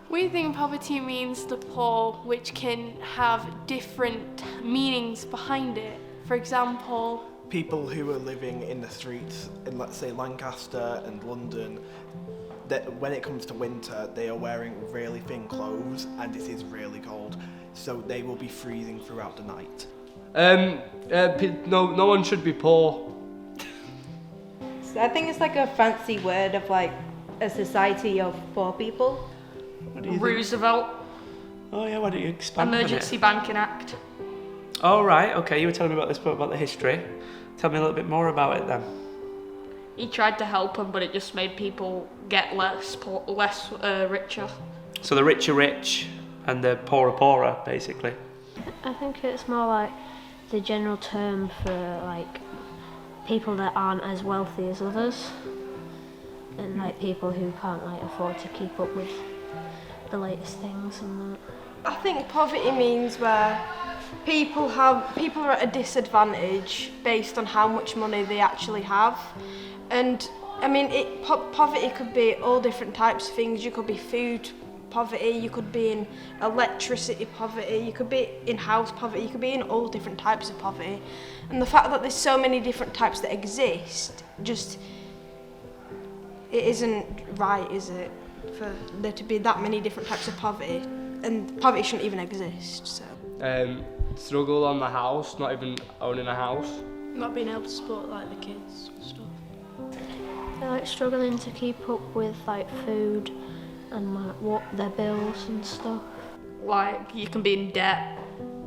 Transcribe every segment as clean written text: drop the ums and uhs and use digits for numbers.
We think poverty means the poor, which can have different meanings behind it. For example, people who are living in the streets in, let's say, Lancaster and London, that when it comes to winter, they are wearing really thin clothes and it is really cold, so they will be freezing throughout the night. No one should be poor. I think it's like a fancy word of like a society of poor people. Roosevelt. Oh yeah, why don't you expand Emergency on it? Banking Act. Oh right, okay, you were telling me about this, about the history. Tell me a little bit more about it then. He tried to help them, but it just made people get less richer. So the rich are rich and the poor are poorer, basically. I think it's more like the general term for like people that aren't as wealthy as others, and like people who can't like afford to keep up with the latest things and that. I think poverty means where people are at a disadvantage based on how much money they actually have. And I mean, poverty could be all different types of things. You could be food poverty, you could be in electricity poverty, you could be in house poverty, you could be in all different types of poverty. And the fact that there's so many different types that exist, just, it isn't right, is it, for there to be that many different types of poverty? And poverty shouldn't even exist, so. Struggle on the house, not even owning a house. not being able to support like the kids and stuff. They're like struggling to keep up with like food and like what their bills and stuff. Like you can be in debt,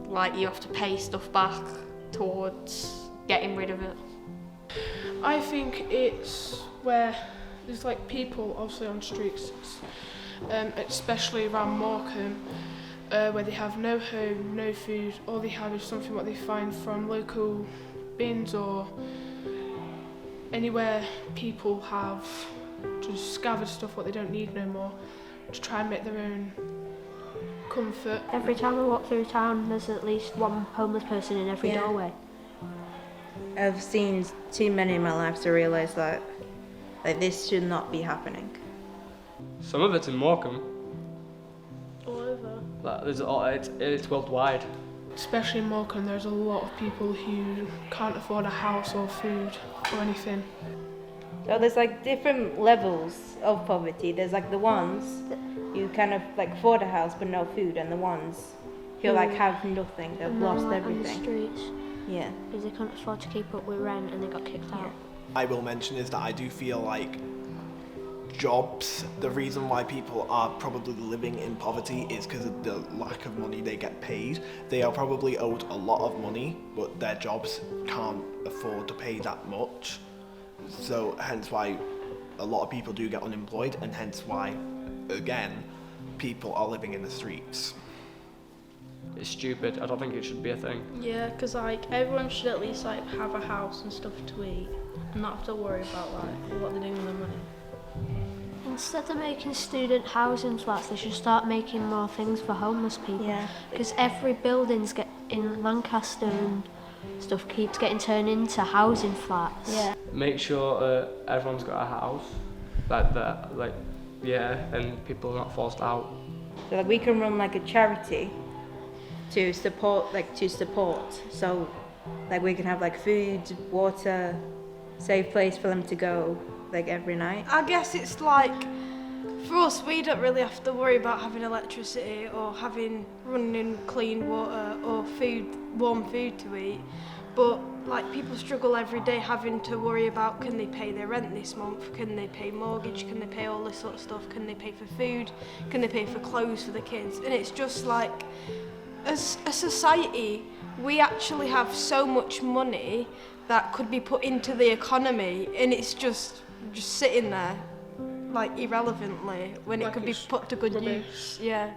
like you have to pay stuff back towards getting rid of it. I think it's where there's like people obviously on streets, especially around Morecambe, where they have no home, no food, all they have is something what they find from local bins or anywhere people have just gathered stuff what they don't need no more to try and make their own comfort. Every time I walk through town, there's at least one homeless person in every doorway. I've seen too many in my life to realise that this should not be happening. Some of it's in Morecambe. All over. Like, it's worldwide. Especially in Morecambe, there's a lot of people who can't afford a house or food or anything. So there's like different levels of poverty. There's like the ones who kind of like afford a house but no food, and the ones who like have nothing, they've And lost they're, like, everything. on the streets Yeah. because they can't afford to keep up with rent and they got kicked out. I will mention is that I do feel like jobs, the reason why people are probably living in poverty is because of the lack of money they get paid. They are probably owed a lot of money, but their jobs can't afford to pay that much. So hence why a lot of people do get unemployed, and hence why, again, people are living in the streets. It's stupid. I don't think it should be a thing. Yeah, because like everyone should at least like have a house and stuff to eat and not have to worry about like what they're doing with their money. Instead of making student housing flats, they should start making more things for homeless people. Yeah. Because every building's in Lancaster and stuff keeps getting turned into housing flats. Yeah. Make sure everyone's got a house, like that, like and people are not forced out. So like we can run like a charity to support. So like we can have like food, water, safe place for them to go like every night. I guess it's like, for us, we don't really have to worry about having electricity or having running clean water or food, warm food to eat. But like people struggle every day having to worry about, can they pay their rent this month? Can they pay mortgage? Can they pay all this sort of stuff? Can they pay for food? Can they pay for clothes for the kids? And it's just like, as a society, we actually have so much money that could be put into the economy, and it's just sitting there like irrelevantly when Like it could be it's put to good rubbish. use. Yeah.